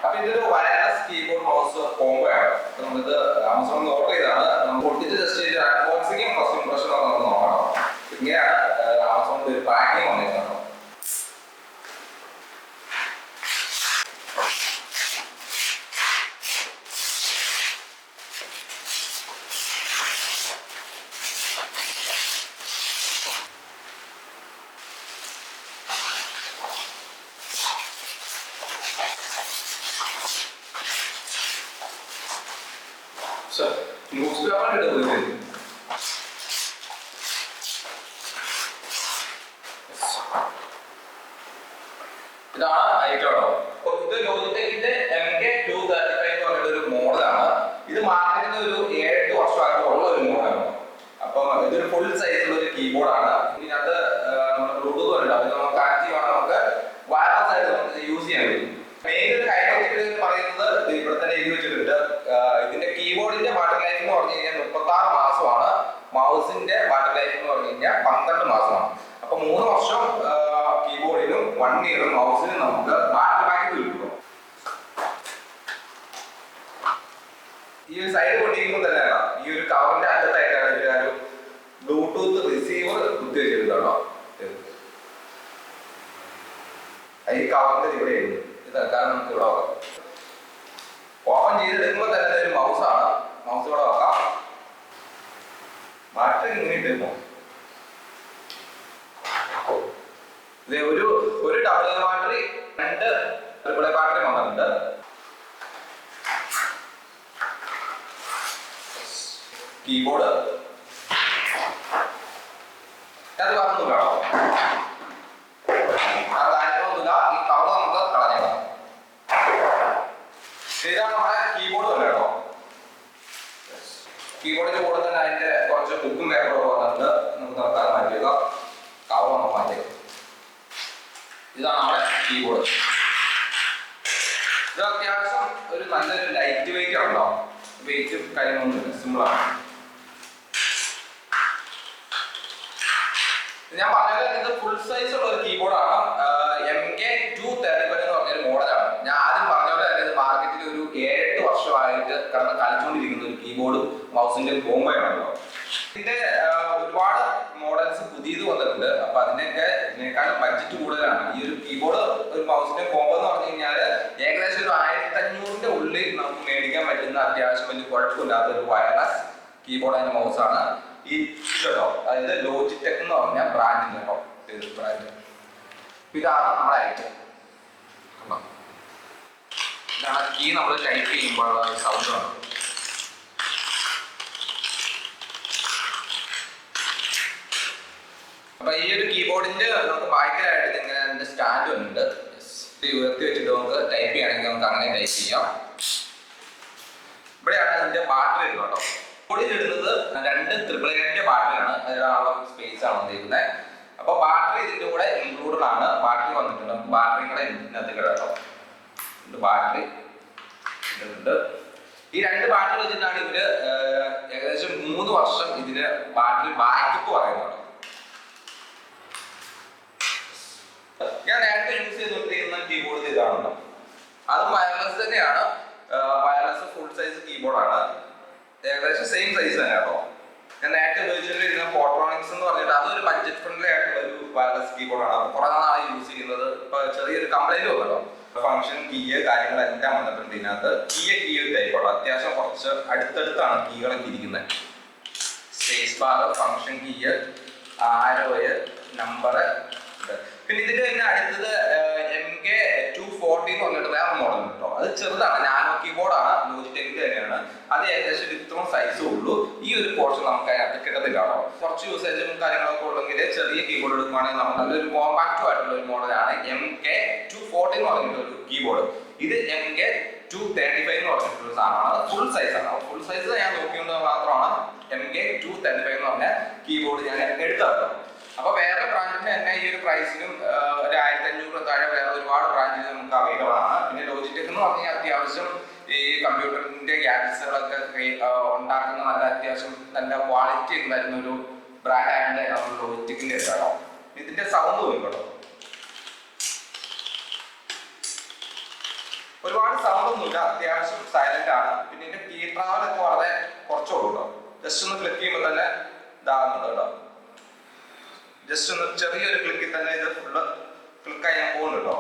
അപ്പൊ ഇതൊരു wireless keyboard mouse combo ആണ്. നമ്മളിത് ആമസോണിൽ ഓർഡർ ചെയ്താണ്. നമ്മൾ പൊട്ടിച്ച് ജസ്റ്റ് ചെയ്ത് അൺബോക്സിംഗും ഫസ്റ്റ് ഇംപ്രഷനും നമുക്ക് നോക്കണം. ഇങ്ങനെയാണ് ആമസോണിന്റെ ഒരു പാക്കിംഗ് വന്നിരിക്കുന്നത്. ന്യൂസ് പേപ്പർ ഇടുന്നത് ഇതാണ് ഐറ്റം. ഇത് ലോജിടെക്കിന്റെ MK235 എന്ന് പറഞ്ഞ ഒരു മോഡലാണ്. ഇത് മാർക്കറ്റിൽ ഒരു 7 വർഷമായിട്ട് ഉള്ള ഒരു മോഡലാണ്. അപ്പം ഇതൊരു ഫുൾ സൈസുള്ള ഒരു കീബോർഡാണ്. ഇതിനകത്ത് നമ്മുടെ ബ്ലൂടൂത്ത് ഉണ്ട്. അത് നമുക്ക് ആക്റ്റീവ് ആണ്. നമുക്ക് വയർലെസ് ആയിട്ട് നമുക്ക് യൂസ് ചെയ്യാൻ പറ്റും. മെയിൻ ഒരു കാര്യം പറയുന്നത് ഇവിടെ തന്നെ എഴുതി വെച്ചിട്ടുണ്ട്. ഇതിന്റെ കീബോർഡിന്റെ ബാറ്ററി ലൈഫ് എന്ന് പറഞ്ഞു കഴിഞ്ഞാൽ 36 മാസമാണ്. മൗസിന്റെ ബാറ്ററി ലൈഫ് എന്ന് പറഞ്ഞു കഴിഞ്ഞാൽ 12 മാസമാണ്. അപ്പൊ 3 വർഷം കീബോർഡിനും 1 ഇയറും മൗസിനും നമുക്ക് ബാറ്ററി ബാക്കപ്പ് കിട്ടും. ഈ ഒരു സൈഡ് പൊട്ടിക്കുമ്പോൾ തന്നെ ഈ ഒരു കവറിന്റെ അറ്റത്തായിട്ടാണ് ഒരു ബ്ലൂടൂത്ത് റിസീവർ കുത്തി വെച്ചിട്ടുണ്ടോ. ഈ കവറിന്റെ ഇവിടെ എഴുതും. ഇത് കാരണം നമുക്ക് ഇവിടെ വെക്കാം. ഓപ്പൺ ചെയ്തെടുക്കുമ്പോൾ തന്നെ ഒരു മൗസാണ്. മൗസ് ഇവിടെ വെക്കാം. ബാറ്ററി ഇങ്ങനെ ഇട്ടിരുന്നു. ഇത് ഒരു ഡബിൾ ബാറ്ററി, 2 ട്രിപ്പിൾ ബാറ്ററി വന്നിട്ടുണ്ട്. കീബോർഡ് അത് പറഞ്ഞൊന്നുമില്ല. ആ കാര്യങ്ങളൊന്നുമില്ല. ഈ കവർ നമുക്ക് കളഞ്ഞേക്കാം. ഇതാണ് നമ്മുടെ കീബോർഡ് തന്നെ കേട്ടോ. കീബോർഡിന്റെ കൂടെ തന്നെ അതിന്റെ കുറച്ച് ബുക്കും പേപ്പറും വന്നിട്ടുണ്ട്. നമുക്ക് നിർത്താൻ മാറ്റിയത് കവർ നമുക്ക് മാറ്റിയത്. ഇതാണ് നമ്മുടെ കീബോർഡ്. ഇത് അത്യാവശ്യം ഒരു നല്ലൊരു ലൈറ്റ് വെയിറ്റ് ആണല്ലോ. വെയിറ്റും കാര്യങ്ങളൊന്നുമില്ല, സിമ്പിളാണ്. ഞാൻ പറഞ്ഞത് ഇത് ഫുൾ സൈസ് ഉള്ള ഒരു കീബോർഡാണ്. MK235 എന്ന് പറഞ്ഞൊരു മോഡലാണ്. ഞാൻ ആദ്യം പറഞ്ഞ പോലെ തന്നെ ഇത് മാർക്കറ്റിൽ ഒരു 7-8 വർഷമായിട്ട് കടന്ന് കളിച്ചുകൊണ്ടിരിക്കുന്ന ഒരു കീബോർഡും മൗസിന്റെ കോംബോയാണല്ലോ. ഇതിന്റെ ഒരുപാട് മോഡൽസ് പുതിയത് വന്നിട്ടുണ്ട്. അപ്പൊ ഇതിനേക്കാളും ബഡ്ജറ്റ് കൂടുതലാണ്. ഈ ഒരു കീബോർഡ് ഒരു മൗസിന്റെ കോംബോ എന്ന് പറഞ്ഞു കഴിഞ്ഞാൽ ഏകദേശം ഒരു 1500-ന്റെ ഉള്ളിൽ നമുക്ക് മേടിക്കാൻ പറ്റുന്ന അത്യാവശ്യം വലിയ കുഴപ്പമില്ലാത്ത ഒരു വയർലെസ് കീബോർഡ് അതിന്റെ മൗസാണ്. ഈ കേട്ടോ, അതായത് ലോജിടെക് എന്ന് പറഞ്ഞ ബ്രാൻഡിന്റെ കേട്ടോ. ബ്രാൻഡ് ഇതാണ് നമ്മുടെ ഐറ്റം. ഇതാണ് കീ. നമ്മൾ ടൈപ്പ് ചെയ്യുമ്പോഴുള്ള സൗണ്ട് ആണ്. അപ്പൊ ഈ ഒരു കീബോർഡിന്റെ നമുക്ക് ബാക്കിലായിട്ട് ഇങ്ങനെ അതിന്റെ സ്റ്റാൻഡ് ഉണ്ട്. ഉയർത്തി വെച്ചിട്ട് നമുക്ക് ടൈപ്പ് ചെയ്യണമെങ്കിൽ നമുക്ക് അങ്ങനെ ടൈപ്പ് ചെയ്യാം. ഇവിടെയാണ് അതിന്റെ ബാറ്ററി ഇടുന്നത് കേട്ടോ. ബോർഡിൽ ഇടുന്നത് 2 888 ബാറ്ററിയാണ്. അതിനുള്ള സ്പേസ് ആണ് വന്നിരിക്കുന്നത്. അപ്പൊ ബാറ്ററി ഇതിന്റെ കൂടെ ഇൻക്ലൂഡഡ് ആണ്. ബാറ്ററി വന്നിട്ടുണ്ട്. ബാറ്ററി കൂടെ ഇതിനകത്ത് കേട്ടോ. ബാറ്ററി ഇടുന്നുണ്ട്. ഈ 2 ബാറ്ററി വെച്ചിട്ടാണ് ഇവര് ഏകദേശം 3 വർഷം ഇതിന് ബാറ്ററി ബാക്കപ്പ് പറയുന്നത്. ഞാൻ നേരത്തെ യൂസ് ചെയ്തുകൊണ്ടിരിക്കുന്ന കീബോർഡ് ഇതാണല്ലോ. അതും വയർലെസ് തന്നെയാണ്. വയർലെസ് ഫുൾ സൈസ് കീബോർഡാണ്. ഏകദേശം സെയിം സൈസ് തന്നെ കേട്ടോ. ഞാൻ നേരത്തെ ഉപയോഗിച്ചിട്ടുള്ള ഫോട്ടോണിക്സ് എന്ന് പറഞ്ഞിട്ട് അതൊരു ബഡ്ജറ്റ് ഫ്രണ്ട്ലി ആയിട്ടുള്ള ഒരു വയർലെസ് കീബോർഡാണ്. അപ്പൊ കുറെ നാളായി യൂസ് ചെയ്യുന്നത്. ഇപ്പൊ ചെറിയൊരു കംപ്ലൈന്റ് വന്നല്ലോ. ഫംഗ്ഷൻ കീ കാര്യങ്ങളെല്ലാം വന്നിട്ടുണ്ട് ഇതിനകത്ത്. കീ ഒരു ടൈപ്പാണ്. അത്യാവശ്യം കുറച്ച് അടുത്തടുത്താണ് കീകളൊക്കെ ഇരിക്കുന്നത്. Space bar, function key, arrow, number. പിന്നെ ഇതിന്റെ തന്നെ അടുത്തത് MK240 എന്ന് പറഞ്ഞിട്ട് വേറെ മോഡൽ കേട്ടോ. അത് ചെറുതാണ്, നാനോ കീബോർഡാണ്. ലോജിടെക്കിന്റെ തന്നെയാണ്. അത് ഏകദേശം ഇത്രയും സൈസേ ഉള്ളൂ. ഈ ഒരു പോർഷൻ നമുക്ക് അതിനകത്ത് കിട്ടത്തില്ല കേട്ടോ. കുറച്ച് യൂസേജും കാര്യങ്ങളൊക്കെ ഉള്ളെങ്കിൽ ചെറിയ കീബോർഡ് എടുക്കുകയാണെങ്കിൽ നമുക്ക് നല്ലൊരു കോമ്പാക്റ്റീവ് ആയിട്ടുള്ള ഒരു മോഡലാണ് MK240 എന്ന് പറഞ്ഞിട്ട് ഒരു കീബോർഡ്. ഇത് MK235 എന്ന് പറഞ്ഞിട്ടുള്ള സാധനമാണ്. ഫുൾ സൈസ് ആണ്. ഫുൾ സൈസ് ഞാൻ നോക്കിയത് മാത്രമാണ് MK235 എന്ന് പറഞ്ഞ കീബോർഡ് ഞാൻ എടുത്തത്. അപ്പൊ വേറെ ബ്രാൻഡിന് തന്നെ ഈ ഒരു പ്രൈസിനും ഒരു 1500 താഴെ വേറെ ഒരുപാട് ബ്രാൻഡിൽ നമുക്ക് അവൈലബിൾ ആണ്. പിന്നെ ലോജിടെക് എന്ന് പറഞ്ഞാൽ അത്യാവശ്യം ഈ കമ്പ്യൂട്ടറിന്റെ ഗാഡ്ജറ്റ്സുകളൊക്കെ ഉണ്ടാക്കുന്ന നല്ല അത്യാവശ്യം നല്ല ക്വാളിറ്റി വരുന്ന ഒരു ബ്രാൻഡ് ആയതുകൊണ്ട് നമ്മൾ ലോജിടെക്കിന്റെ എടുക്കാട്ടോ. ഇതിന്റെ സൗണ്ട് നോക്കിക്കോട്ടോ. ഒരുപാട് സൗണ്ട് ഒന്നുമില്ല, അത്യാവശ്യം സൈലന്റ് ആണ്. പിന്നെ ഇതിന്റെ കീ ട്രാവൽ ഒക്കെ വളരെ കുറച്ചുള്ളൂ കേട്ടോ. ജസ്റ്റ് ഒന്ന് ക്ലിക്ക് ചെയ്യുമ്പോൾ തന്നെ ഇതാകുന്നുണ്ട് കേട്ടോ. ജസ്റ്റ് ഒന്ന് ചെറിയൊരു ക്ലിക്കിൽ തന്നെ ഇത് ഫുള്ള് ക്ലിക്കായി ഞാൻ പോകുന്നുണ്ട് കേട്ടോ.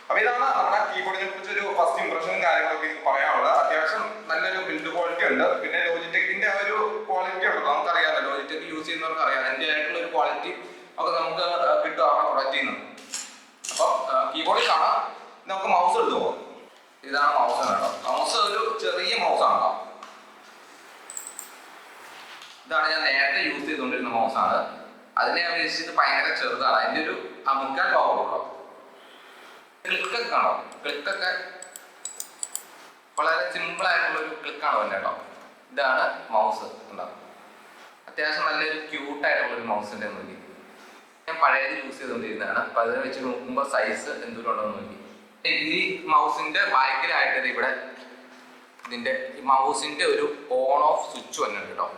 അപ്പൊ ഇതാണ് നമ്മുടെ കീബോർഡിനെ കുറിച്ച് ഒരു ഫസ്റ്റ് ഇംപ്രഷനും കാര്യങ്ങളൊക്കെ എനിക്ക് പറയാനുള്ളത്. അത്യാവശ്യം നല്ലൊരു ബിൽഡ് ക്വാളിറ്റി ഉണ്ട്. പിന്നെ ലോജിടെക്കിന്റെ ഒരു ക്വാളിറ്റി ഉണ്ട്, നമുക്കറിയാമല്ലോ, ലോജിടെക് യൂസ് ചെയ്യുന്നവർക്ക് അറിയാം, അതിന്റെ ആയിട്ടുള്ള ഒരു ക്വാളിറ്റി ഒക്കെ നമുക്ക് കിട്ടും ആ പ്രൊഡക്റ്റിൽ നിന്ന്. അപ്പൊ കീബോർഡിൽ കാണാം. നമുക്ക് മൗസ് എടുത്തു പോകാം. ഇതാണ് മൗസ് കേട്ടോ. മൗസ് ഒരു ചെറിയ മൗസ് ആണ് കേട്ടോ. ഇതാണ് ഞാൻ നേരത്തെ യൂസ് ചെയ്തുകൊണ്ടിരുന്ന മൗസാണ്. അതിനെ അപേക്ഷിച്ച് ഭയങ്കര ചെറുതാണ്. അതിന്റെ ഒരു അമുക്കാൻ ഭാഗമുള്ളൂ. ക്ലിക്കൊക്കെ കാണോ, ക്ലിക്കൊക്കെ വളരെ സിമ്പിൾ ആയിട്ടുള്ള ഒരു ക്ലിക്കാണ് വന്നെ കേട്ടോ. ഇതാണ് മൗസ്. ഉണ്ടാവും അത്യാവശ്യം നല്ലൊരു ക്യൂട്ടായിട്ടുള്ള ഒരു മൗസിന്റെ നോക്കി. ഞാൻ പഴയത് യൂസ് ചെയ്തുകൊണ്ടിരുന്നതാണ്. അപ്പൊ അതിനെ വെച്ച് നോക്കുമ്പോൾ സൈസ് എന്തോരം ഉണ്ടോ നോക്കി. ഈ മൗസിന്റെ ബാക്കിലായിട്ട് ഇവിടെ ഇതിന്റെ ഈ മൗസിന്റെ ഒരു ഓൺ ഓഫ് സ്വിച്ച് വന്നിട്ടുണ്ട് കേട്ടോ.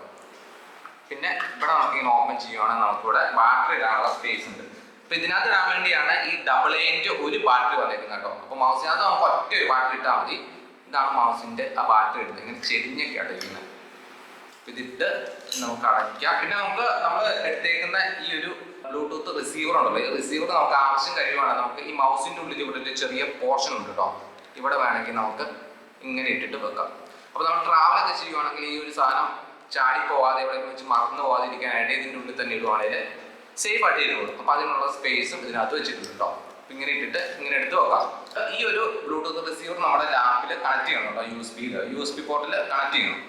പിന്നെ ഇവിടെ നമുക്ക് ഇങ്ങനെ ഓപ്പൺ ചെയ്യുവാണെങ്കിൽ നമുക്കിവിടെ ബാറ്ററി ഇടാനുള്ള സ്പേസ് ഉണ്ട്. അപ്പൊ ഇതിനകത്ത് ഇടാൻ വേണ്ടിയാണ് ഈ ഡബിൾ എന്റെ ഒരു ബാറ്ററി വന്നേക്കുന്നത് കേട്ടോ. അപ്പൊ മൗസിനകത്ത് നമുക്ക് ഒറ്റ ഒരു ബാറ്ററി ഇട്ടാൽ മതി. ഇതാണ് മൗസിന്റെ ആ ബാറ്ററി എടുത്തത്. ഇങ്ങനെ ചെരിഞ്ഞൊക്കെയാണ് ഇരിക്കുന്നത്. ഇതിട്ട് നമുക്ക് അടയ്ക്കാം. പിന്നെ നമുക്ക് നമ്മൾ എടുത്തേക്കുന്ന ഈ ഒരു ബ്ലൂടൂത്ത് റിസീവർ ഉണ്ടല്ലോ, ഈ റിസീവർ നമുക്ക് ആവശ്യം കഴിയുവാണെങ്കിൽ നമുക്ക് ഈ മൗസിന്റെ ഉള്ളിൽ ഇവിടെ ഒരു ചെറിയ പോർഷൻ ഉണ്ട് കേട്ടോ. ഇവിടെ വേണമെങ്കിൽ നമുക്ക് ഇങ്ങനെ ഇട്ടിട്ട് വെക്കാം. അപ്പൊ നമ്മൾ ട്രാവലൊക്കെ ചെയ്യുവാണെങ്കിൽ ഈ ഒരു സാധനം ചാടി പോവാതെ ഇവിടെ വെച്ച് മറന്നു പോവാതിരിക്കാനായിട്ട് ഇതിൻ്റെ ഉള്ളിൽ തന്നെ ഇടുവാണെങ്കിൽ സേഫ് ആയിട്ട് ഇരുന്നോളും. അപ്പൊ അതിനുള്ള സ്പേസും ഇതിനകത്ത് വെച്ചിട്ടുണ്ട് കേട്ടോ. അപ്പൊ ഇങ്ങനെ ഇട്ടിട്ട് ഇങ്ങനെ എടുത്ത് വെക്കാം. ഈ ഒരു ബ്ലൂടൂത്ത് റിസീവർ നമ്മുടെ ലാപ്പിൽ കണക്ട് ചെയ്യണം കേട്ടോ. യു എസ് ബി പോർട്ടിൽ കണക്ട് ചെയ്യണം.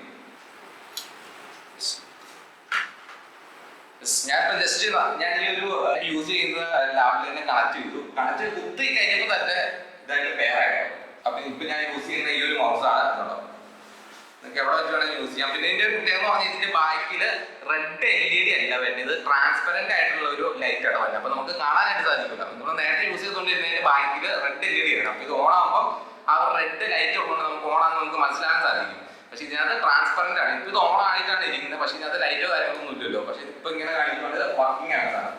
ഞാനിപ്പോ ജസ്റ്റ് ഞാൻ ഈ ഒരു യൂസ് ചെയ്യുന്ന ലാപ്പിൽ തന്നെ കണക്ട് ചെയ്തു. കണക്ട് കുത്തി കഴിഞ്ഞപ്പോൾ തന്നെ ഇതായിട്ട് പെയറായിട്ടോ. അപ്പൊ ഇപ്പൊ ഞാൻ യൂസ് ചെയ്യുന്ന ഈ ഒരു മൗസാണ് കേട്ടോ. നിങ്ങൾക്ക് എവിടെ വെച്ച് വേണമെങ്കിൽ യൂസ് ചെയ്യാം. പിന്നെ ഇതിന്റെ പ്രത്യേകത എന്ന് പറഞ്ഞാൽ ഇതിന്റെ ബാക്കിൽ റെഡ് LED അല്ല വരുന്നത്, ട്രാൻസ്പെറന്റ് ആയിട്ടുള്ള ഒരു ലൈറ്റ് ആണ് വരുന്നത്. അപ്പൊ നമുക്ക് കാണാനായിട്ട് സാധിക്കില്ല. നമ്മൾ നേരത്തെ യൂസ് ചെയ്തുകൊണ്ടിരുന്നതിന്റെ ബാക്കിൽ റെഡ് LED ആണ്. അപ്പൊ ഇത് ഓൺ ആകുമ്പോൾ ആ റെഡ് ലൈറ്റ് ഉള്ളതുകൊണ്ട് നമുക്ക് ഓൺ ആണെന്ന് നമുക്ക് മനസ്സിലാക്കാൻ സാധിക്കും. പക്ഷെ ഇതിനകത്ത് ട്രാൻസ്പെറന്റ് ആണ്. ഇപ്പൊ ഇത് ഓൺ ആയിട്ടാണ് ഇരിക്കുന്നത്. പക്ഷെ ഇതിനകത്ത് ലൈറ്റോ കാര്യങ്ങളൊന്നും ഇല്ലല്ലോ. പക്ഷെ ഇപ്പൊ ഇങ്ങനെ കാണിക്കുന്നത് വർക്കിംഗ് ആണ് സാധനം.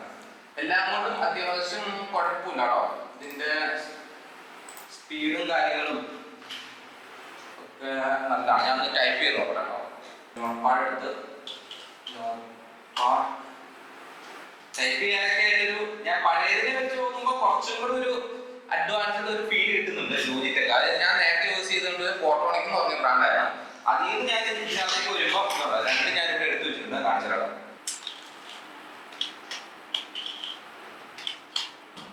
എല്ലാം കൊണ്ടും അത്യാവശ്യം കുഴപ്പമില്ല കേട്ടോ. ഇതിന്റെ സ്പീഡും കാര്യങ്ങളും നല്ലതാണ്. ഞാൻ ടൈപ്പ് ചെയ്ത് നോക്കാം കേട്ടോ. എടുത്ത് ടൈപ്പ് ചെയ്യാനൊക്കെ ആയിട്ടൊരു ഞാൻ പഴയതിനെ വെച്ച് നോക്കുമ്പോൾ കുറച്ചും കൂടെ ഒരു അഡ്വാൻസ്ഡ് ഒരു ഫീൽ കിട്ടുന്നുണ്ട് ലോജിടെക്. അത് ഞാൻ നേരത്തെ യൂസ് ചെയ്തിട്ടുണ്ട് ഫോട്ടോണിക് എന്ന് പറഞ്ഞ ബ്രാൻഡായിരുന്നു. അതിൽ നിന്ന് ഞാൻ ഇതിനകത്തേക്ക് വരുമ്പോൾ രണ്ട് ഞാനിവിടെ എടുത്തു വെച്ചിട്ടുണ്ട്, കാണിച്ചിടാം.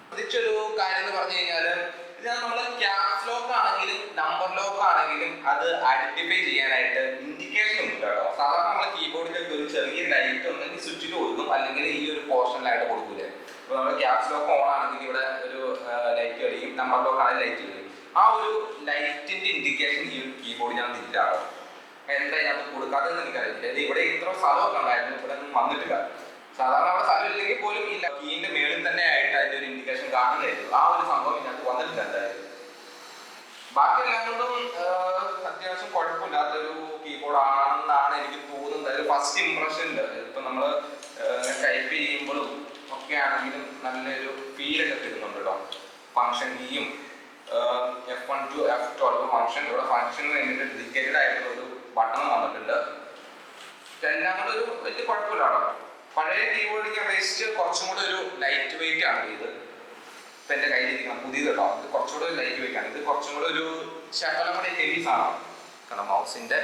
പ്രത്യേകിച്ചൊരു കാര്യം എന്ന് പറഞ്ഞു കഴിഞ്ഞാല് ഇതിനകത്ത് നമ്മൾ ക്യാപ്സ് ലോക്ക് ആണെങ്കിലും നമ്പർ ലോക്ക് ആണെങ്കിലും അത് ഐഡന്റിഫൈ ചെയ്യാനായിട്ട് ഇൻഡിക്കേഷൻ ഉണ്ട് കേട്ടോ. സാധാരണ നമ്മൾ കീബോർഡിലേക്ക് ഒരു ചെറിയ ലൈറ്റ് ഉണ്ടെങ്കിൽ സ്വിച്ചിൽ കൊടുക്കും, അല്ലെങ്കിൽ ഈ ഒരു പോർഷനിലായിട്ട് കൊടുക്കൂലേ. ഇപ്പൊ നമ്മൾ ക്യാപ്സ് ലോക്ക് ഓൺ ആണെങ്കിൽ ഇവിടെ ഒരു ലൈറ്റ് കളിയും, നമ്പർ ലോക്ക് ആണെങ്കിൽ ലൈറ്റ് കളിയും. ആ ഒരു ലൈറ്റിന്റെ ഇൻഡിക്കേഷൻ ഈ ഒരു കീബോർഡിനകത്ത് ഇല്ല കേട്ടോ. എന്താ ഇതിനകത്ത് കൊടുക്കാത്തതെന്ന് എനിക്കറിയില്ല. ഇവിടെ ഇത്ര സ്ഥലമൊക്കെ ഉണ്ടായിരുന്നു, ഇവിടെ ഒന്നും വന്നിട്ടില്ല. സാധാരണ അവിടെ സ്ഥലം ഇല്ലെങ്കിൽ പോലും ഇല്ല, കീന്റെ മേളിൽ തന്നെ ആയിട്ട് അതിന്റെ ഒരു ഇൻഡിക്കേഷൻ കാണുന്നതായിരുന്നു. ആ ഒരു സംഭവം ഇതിനകത്ത് വന്നിട്ടില്ല എന്തായാലും. ബാക്കി എല്ലാം കൊണ്ടും അത്യാവശ്യം കുഴപ്പമില്ലാത്തൊരു കീബോർഡ് ആണെന്നാണ് എനിക്ക് തോന്നുന്നത്. ഒരു ഫസ്റ്റ് ഇംപ്രഷനിൽ ഇപ്പൊ നമ്മൾ ടൈപ്പ് ചെയ്യുമ്പോഴും ഒക്കെ ആണെങ്കിലും നല്ലൊരു ഫീലൊക്കെ കിട്ടുന്നുണ്ട് കേട്ടോ. ഫംഗ്ഷൻ കീയും F1 to F12 ഫംഗ്ഷൻ, ഇവിടെ ഫംഗ്ഷന് വേണ്ടിയിട്ട് ഡെഡിക്കേറ്റഡ് ആയിട്ടുള്ള ഒരു ബട്ടൺ വന്നിട്ടുണ്ട്. എല്ലാം കൂടെ ഒരു വലിയ കുഴപ്പമില്ല കേട്ടോ. പഴയ കീബോർഡിനെ അപേക്ഷിച്ച് കുറച്ചും കൂടെ ഒരു ലൈറ്റ് വെയിറ്റ് ആണ് ഇത്. ഇപ്പൊ എന്റെ കയ്യിലിരിക്കണം പുതിയത് കേട്ടോ. ഇത് കുറച്ചുകൂടെ ഒരു ലൈറ്റ് വെയിറ്റ് ആണ്. ഇത് കുറച്ചും കൂടെ ഒരു ശകലം കൂടെ ഹെവി സാധനമാണ്. കാരണം മൗസിന്റെ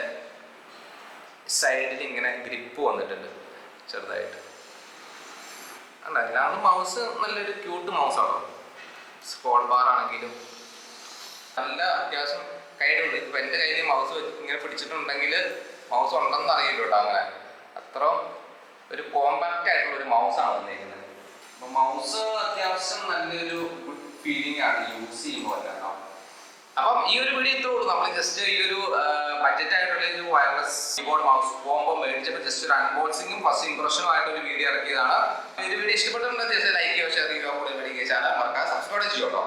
സൈഡിൽ ഇങ്ങനെ ഗ്രിപ്പ് വന്നിട്ടുണ്ട് ചെറുതായിട്ട്. അല്ല, അല്ലാതെ മൗസ് നല്ലൊരു ക്യൂട്ട് മൗസാണോ. സ്ക്രോൾ ബാർ ആണെങ്കിലും നല്ല അത്യാവശ്യം കയ്യിലുണ്ട്. ഇപ്പൊ എന്റെ കയ്യിൽ മൗസ് ഇങ്ങനെ പിടിച്ചിട്ടുണ്ടെങ്കിൽ മൗസ് ഉണ്ടെന്ന് അറിയില്ല കേട്ടോ. അങ്ങനെ അത്ര ഒരു കോമ്പാക്റ്റ് ആയിട്ടുള്ള ഒരു മൗസാണ് വന്നിരിക്കുന്നത്. അപ്പൊ മൗസ് അത്യാവശ്യം നല്ലൊരു ഗുഡ് ഫീലിംഗ് ആണ് യൂസ് ചെയ്യുമ്പോൾ കേട്ടോ. അപ്പം ഈ ഒരു വീഡിയോ ഇത്രേ ഉള്ളൂ. നമ്മൾ ജസ്റ്റ് ഈ ഒരു ബഡ്ജറ്റ് ആയിട്ടുള്ള ഒരു വയർലെസ് കീബോർഡ് മൗസ് കോംബോ മേടിച്ചപ്പോൾ ജസ്റ്റ് ഒരു അൺബോക്സിംഗും ഫസ്റ്റ് ഇംപ്രഷനും ആയിട്ട് ഒരു വീഡിയോ ഇറക്കിയതാണ്. ഈ ഒരു വീഡിയോ ഇഷ്ടപ്പെട്ടിട്ടുണ്ടെങ്കിൽ ലൈക്ക് ചെയ്യുക, ഷെയർ ചെയ്യുക, കൂടെ ചാനൽ മറക്കാതെ സബ്സ്ക്രൈബ് ചെയ്യുക കേട്ടോ.